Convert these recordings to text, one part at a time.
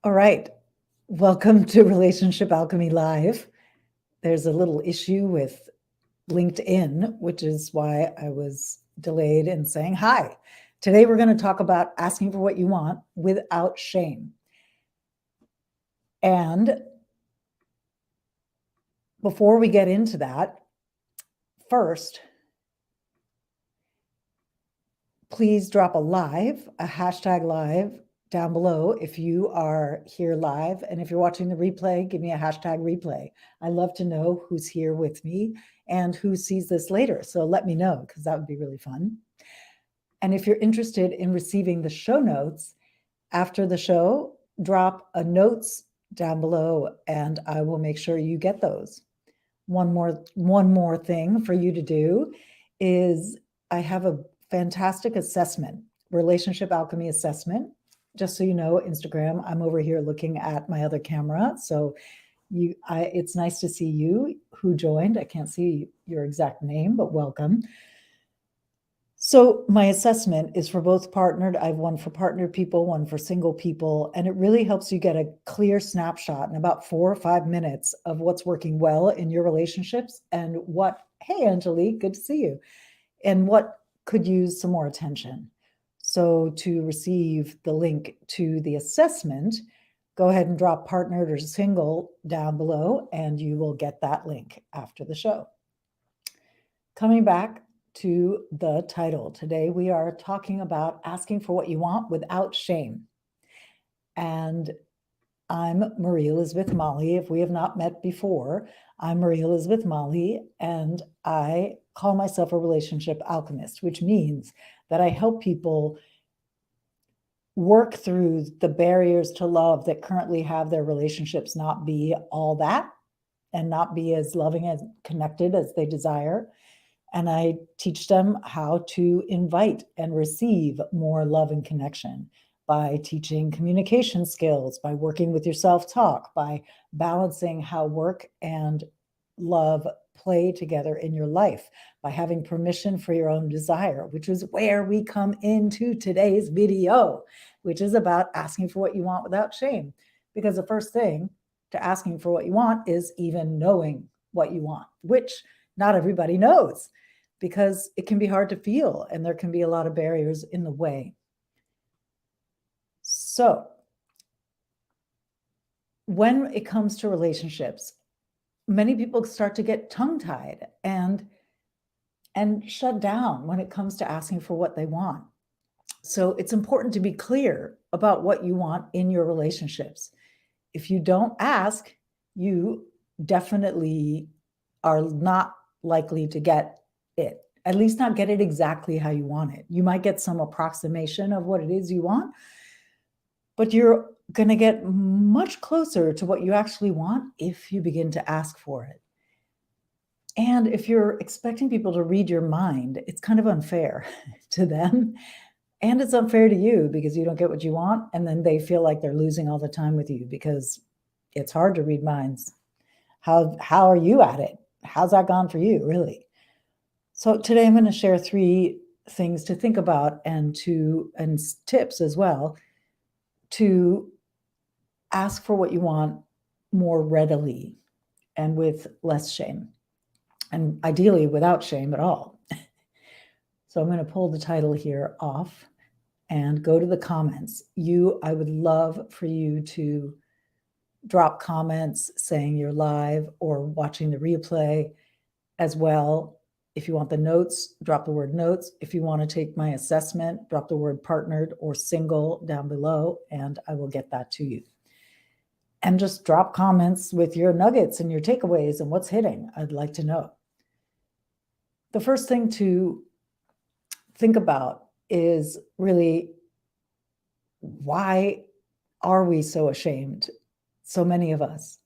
All right. Welcome to Relationship Alchemy Live. There's a little issue with LinkedIn, which is why I was delayed in saying hi. Today, we're going to talk about asking for what you want without shame. And before we get into that, first, please drop a hashtag live down below if you are here live. And if you're watching the replay, give me a hashtag replay. I love to know who's here with me and who sees this later. So let me know, because that would be really fun. And if you're interested in receiving the show notes after the show, drop a notes down below and I will make sure you get those. One more thing for you to do is I have a fantastic assessment, relationship alchemy assessment. Just so you know, Instagram, I'm over here looking at my other camera. So it's nice to see you who joined. I can't see your exact name, but welcome. So my assessment is for both partnered. I have one for partnered people, one for single people, and it really helps you get a clear snapshot in about 4 or 5 minutes of what's working well in your relationships and what, hey, Angelique, good to see you, and what could use some more attention. So to receive the link to the assessment, go ahead and drop partnered or single down below, and you will get that link after the show. Coming back to the title. Today, we are talking about asking for what you want without shame. And I'm Marie Elizabeth Molly. If we have not met before, I'm Marie Elizabeth Molly, and I call myself a relationship alchemist, which means that I help people work through the barriers to love that currently have their relationships not be all that and not be as loving and connected as they desire. And I teach them how to invite and receive more love and connection by teaching communication skills, by working with your self-talk, by balancing how work and love play together in your life, by having permission for your own desire, which is where we come into today's video, which is about asking for what you want without shame. Because the first thing to asking for what you want is even knowing what you want, which not everybody knows, because it can be hard to feel and there can be a lot of barriers in the way. So when it comes to relationships, many people start to get tongue-tied and shut down when it comes to asking for what they want. So it's important to be clear about what you want in your relationships. If you don't ask, you definitely are not likely to get it, at least not get it exactly how you want it. You might get some approximation of what it is you want, but you're going to get much closer to what you actually want if you begin to ask for it. And if you're expecting people to read your mind, it's kind of unfair to them. And it's unfair to you because you don't get what you want. And then they feel like they're losing all the time with you because it's hard to read minds. How are you at it? How's that gone for you, really? So today I'm going to share 3 things to think about and tips as well to ask for what you want more readily and with less shame, and ideally without shame at all. So I'm going to pull the title here off and go to the comments. I would love for you to drop comments saying you're live or watching the replay as well. If you want the notes, drop the word notes. If you want to take my assessment, drop the word partnered or single down below, and I will get that to you. And just drop comments with your nuggets and your takeaways and what's hitting. I'd like to know. The first thing to think about is really, why are we so ashamed? So many of us.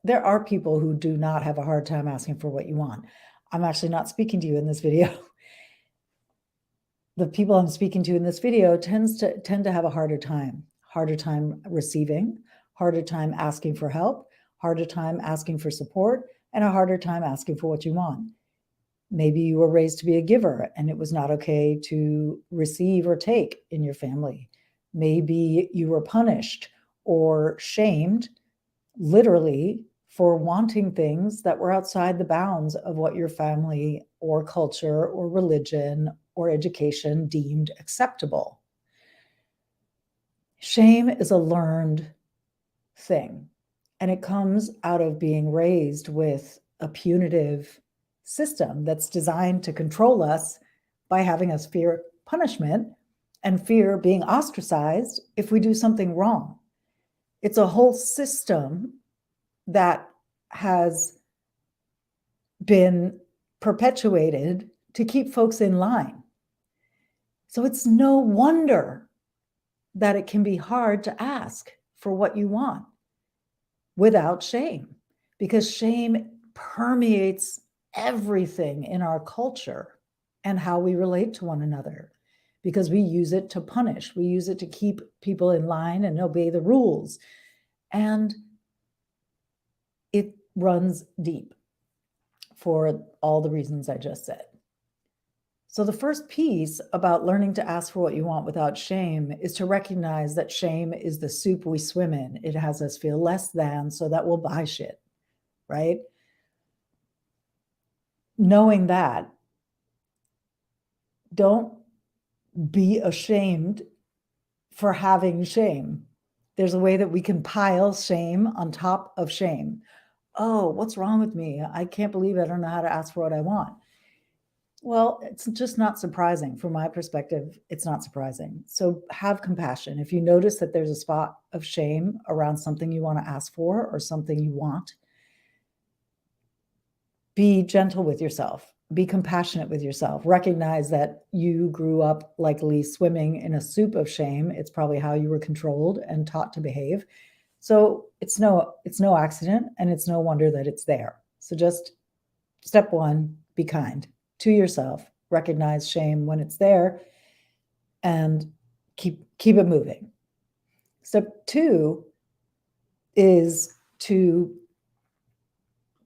There are people who do not have a hard time asking for what you want. I'm actually not speaking to you in this video. The people I'm speaking to in this video tend to have a harder time receiving, harder time asking for help, harder time asking for support, and a harder time asking for what you want. Maybe you were raised to be a giver and it was not okay to receive or take in your family. Maybe you were punished or shamed, literally, for wanting things that were outside the bounds of what your family or culture or religion or education deemed acceptable. Shame is a learned thing, and it comes out of being raised with a punitive system that's designed to control us by having us fear punishment and fear being ostracized if we do something wrong. It's a whole system that has been perpetuated to keep folks in line. So it's no wonder that it can be hard to ask for what you want without shame, because shame permeates everything in our culture and how we relate to one another, because we use it to punish, we use it to keep people in line and obey the rules. And it runs deep for all the reasons I just said. So the first piece about learning to ask for what you want without shame is to recognize that shame is the soup we swim in. It has us feel less than, so that we'll buy shit, right? Knowing that, don't be ashamed for having shame. There's a way that we can pile shame on top of shame. Oh, what's wrong with me? I can't believe I don't know how to ask for what I want. Well, it's just not surprising. From my perspective, it's not surprising. So have compassion. If you notice that there's a spot of shame around something you want to ask for or something you want, be gentle with yourself. Be compassionate with yourself. Recognize that you grew up likely swimming in a soup of shame. It's probably how you were controlled and taught to behave. So it's no accident, and it's no wonder that it's there. So just step one, be kind to yourself, recognize shame when it's there, and keep it moving. Step two is to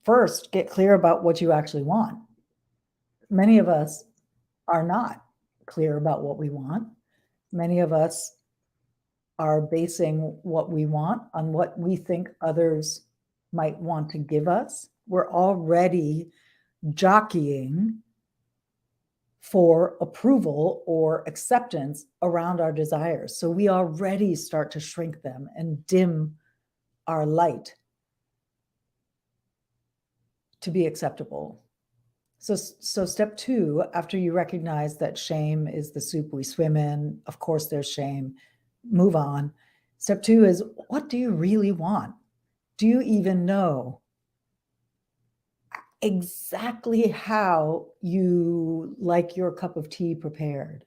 first get clear about what you actually want. Many of us are not clear about what we want. Many of us are basing what we want on what we think others might want to give us. We're already jockeying for approval or acceptance around our desires. So we already start to shrink them and dim our light to be acceptable. So step two, after you recognize that shame is the soup we swim in, of course there's shame, move on. Step two is, what do you really want? Do you even know exactly how you like your cup of tea prepared?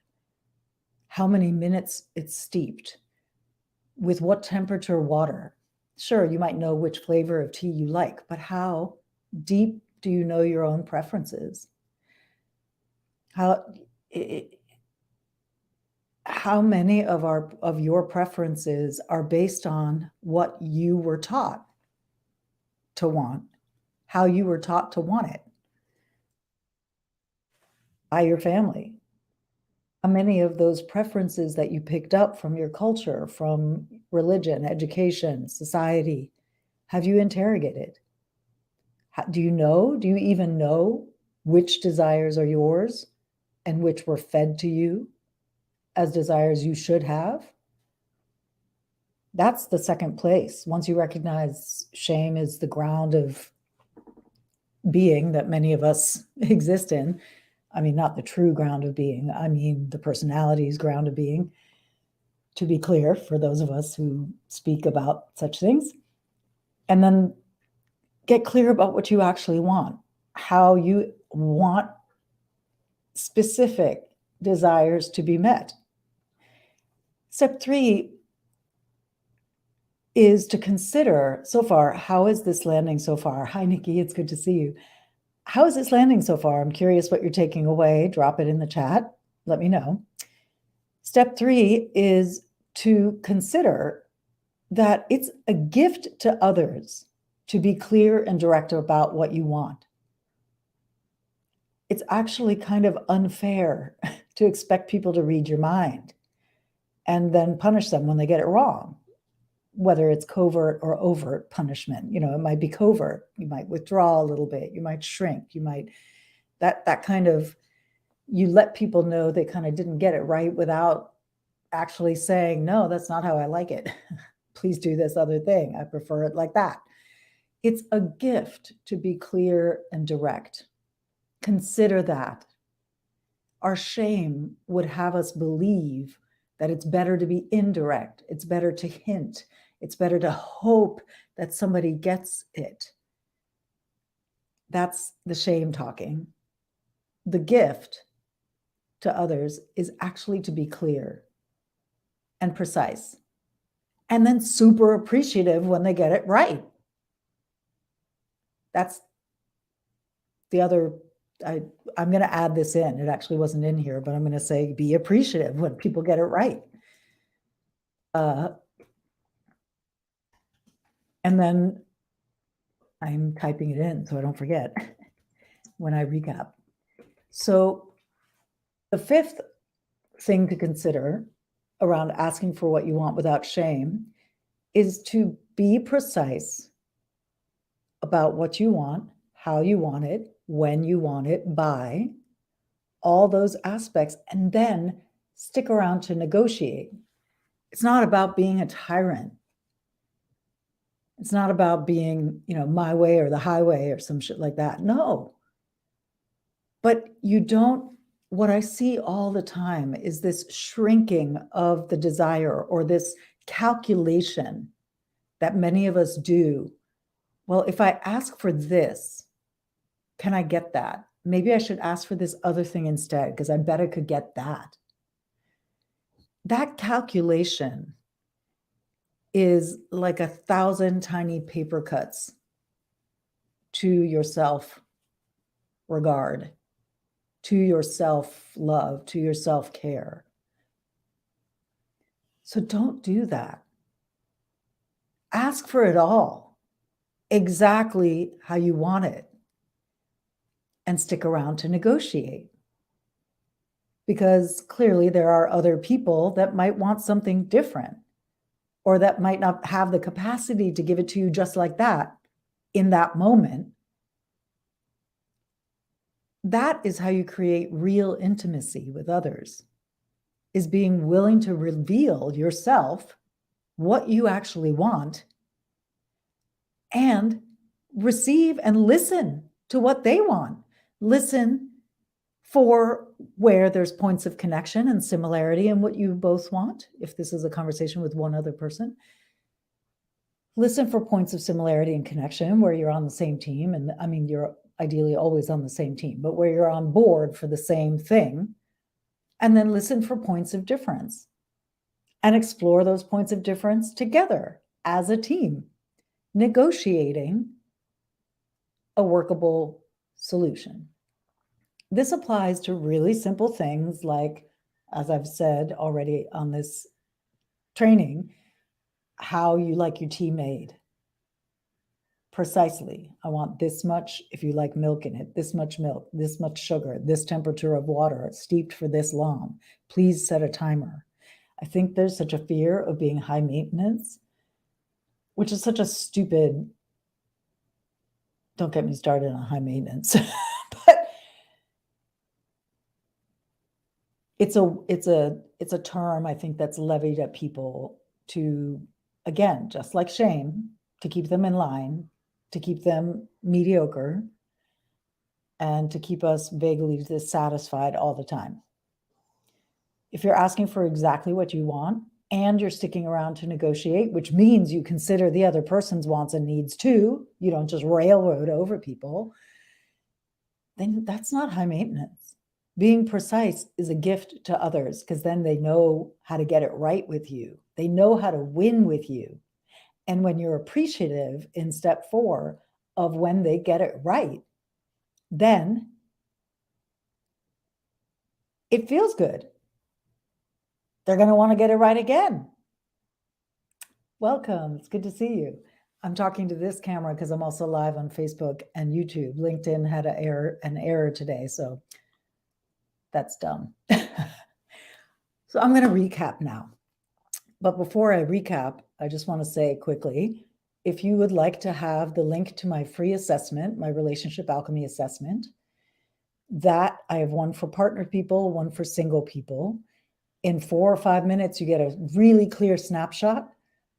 How many minutes it's steeped? With what temperature water? Sure, you might know which flavor of tea you like, but how deep do you know your own preferences? How many of your preferences are based on what you were taught to want, how you were taught to want it by your family? How many of those preferences that you picked up from your culture, from religion, education, society, have you interrogated? Do you even know which desires are yours and which were fed to you as desires you should have? That's the second place. Once you recognize shame is the ground of being that many of us exist in. I mean, not the true ground of being. I mean, the personality's ground of being, to be clear, for those of us who speak about such things. And then get clear about what you actually want, how you want specific desires to be met. Step three is to consider, so far, how is this landing so far? Hi, Nikki, it's good to see you. How is this landing so far? I'm curious what you're taking away. Drop it in the chat. Let me know. Step three is to consider that it's a gift to others to be clear and direct about what you want. It's actually kind of unfair to expect people to read your mind and then punish them when they get it wrong. whether it's covert or overt punishment. You know, it might be covert. You might withdraw a little bit. You might shrink. You might, that kind of, you let people know they kind of didn't get it right without actually saying, no, that's not how I like it. Please do this other thing. I prefer it like that. It's a gift to be clear and direct. Consider that. Our shame would have us believe that it's better to be indirect. It's better to hint. It's better to hope that somebody gets it. That's the shame talking. The gift to others is actually to be clear and precise, and then super appreciative when they get it right. That's the other, I'm going to add this in. It actually wasn't in here, but I'm going to say be appreciative when people get it right. And then I'm typing it in so I don't forget when I recap. So the fifth thing to consider around asking for what you want without shame is to be precise about what you want, how you want it, when you want it, by all those aspects, and then stick around to negotiate. It's not about being a tyrant. It's not about being, you know, my way or the highway or some shit like that. No. But you don't, what I see all the time is this shrinking of the desire, or this calculation that many of us do. Well, if I ask for this, can I get that? Maybe I should ask for this other thing instead, because I bet I could get that. That calculation is like 1,000 tiny paper cuts to your self-regard, to your self-love, to your self-care. So don't do that. Ask for it all, exactly how you want it, and stick around to negotiate. Because clearly there are other people that might want something different, or that might not have the capacity to give it to you just like that in that moment. That is how you create real intimacy with others, is being willing to reveal yourself, what you actually want, and receive and listen to what they want. Listen for where there's points of connection and similarity in what you both want. If this is a conversation with one other person, listen for points of similarity and connection where you're on the same team. And I mean, you're ideally always on the same team, but where you're on board for the same thing. And then listen for points of difference and explore those points of difference together as a team, negotiating a workable solution. This applies to really simple things like, as I've said already on this training, how you like your tea made. Precisely, I want this much, if you like milk in it, this much milk, this much sugar, this temperature of water, steeped for this long. Please set a timer. I think there's such a fear of being high maintenance, which is such a stupid, don't get me started on high maintenance, but it's a term I think that's levied at people to, again, just like shame, to keep them in line, to keep them mediocre, and to keep us vaguely dissatisfied all the time. If you're asking for exactly what you want and you're sticking around to negotiate, which means you consider the other person's wants and needs too, you don't just railroad over people, then that's not high maintenance. Being precise is a gift to others, because then they know how to get it right with you. They know how to win with you. And when you're appreciative in step 4 of when they get it right, then it feels good. They're going to want to get it right again. Welcome. It's good to see you. I'm talking to this camera because I'm also live on Facebook and YouTube. LinkedIn had an error today, so that's dumb. So I'm going to recap now. But before I recap, I just want to say quickly, if you would like to have the link to my free assessment, my relationship alchemy assessment, that I have one for partnered people, one for single people. In 4 or 5 minutes, you get a really clear snapshot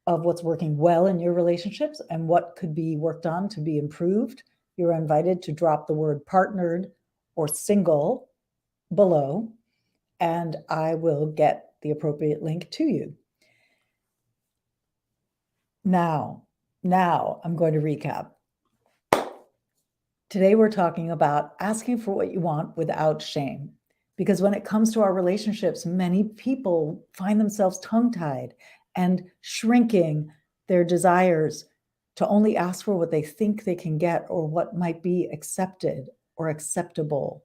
of what's working well in your relationships and what could be worked on to be improved. You're invited to drop the word partnered or single below, and I will get the appropriate link to you. Now I'm going to recap. Today, we're talking about asking for what you want without shame. Because when it comes to our relationships, many people find themselves tongue-tied and shrinking their desires to only ask for what they think they can get or what might be accepted or acceptable.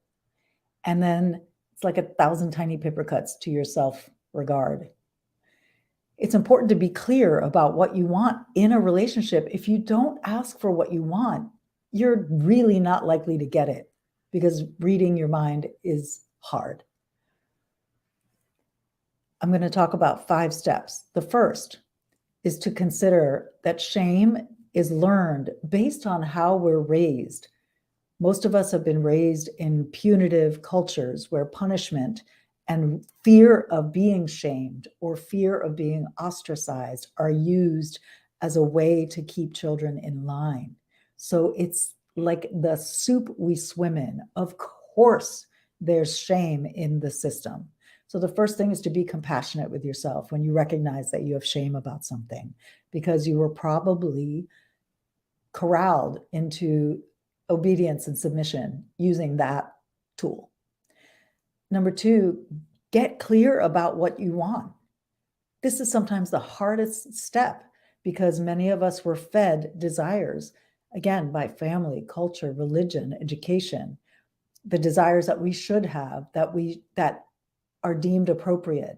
And then it's like 1,000 tiny paper cuts to your self-regard. It's important to be clear about what you want in a relationship. If you don't ask for what you want, you're really not likely to get it, because reading your mind is hard. I'm going to talk about 5 steps. The first is to consider that shame is learned based on how we're raised. Most of us have been raised in punitive cultures where punishment and fear of being shamed or fear of being ostracized are used as a way to keep children in line. So it's like the soup we swim in. Of course, there's shame in the system. So the first thing is to be compassionate with yourself when you recognize that you have shame about something, because you were probably corralled into obedience and submission using that tool. Number 2, get clear about what you want. This is sometimes the hardest step because many of us were fed desires, again, by family, culture, religion, education, the desires that we should have, that are deemed appropriate.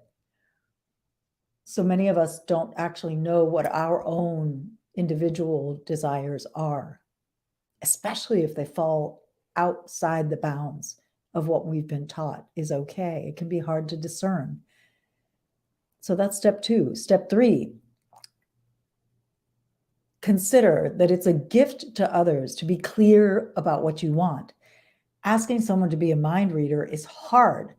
So many of us don't actually know what our own individual desires are, especially if they fall outside the bounds of what we've been taught is okay. It can be hard to discern. So that's step 2. Step 3, consider that it's a gift to others to be clear about what you want. Asking someone to be a mind reader is hard.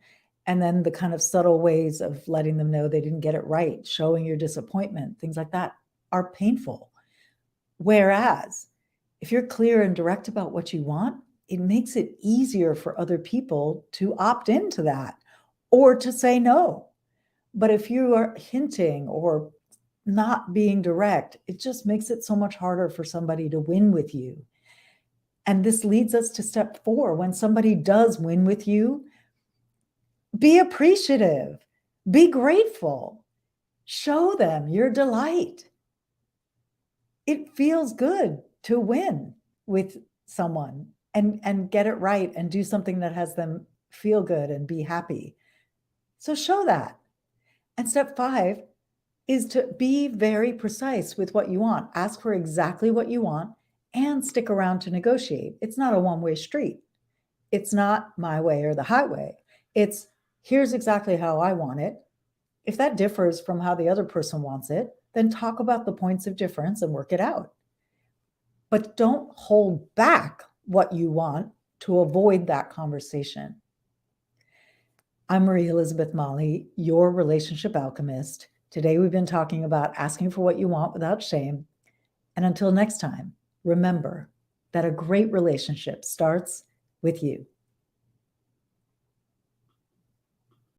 And then the kind of subtle ways of letting them know they didn't get it right, showing your disappointment, things like that are painful. Whereas if you're clear and direct about what you want, it makes it easier for other people to opt into that or to say no. But if you are hinting or not being direct, it just makes it so much harder for somebody to win with you. And this leads us to step 4. When somebody does win with you, be appreciative, be grateful, show them your delight. It feels good to win with someone and get it right and do something that has them feel good and be happy. So show that. And step 5 is to be very precise with what you want. Ask for exactly what you want and stick around to negotiate. It's not a one-way street. It's not my way or the highway. It's here's exactly how I want it. If that differs from how the other person wants it, then talk about the points of difference and work it out. But don't hold back what you want to avoid that conversation. I'm Marie Elizabeth Molly, your relationship alchemist. Today we've been talking about asking for what you want without shame. And until next time, remember that a great relationship starts with you.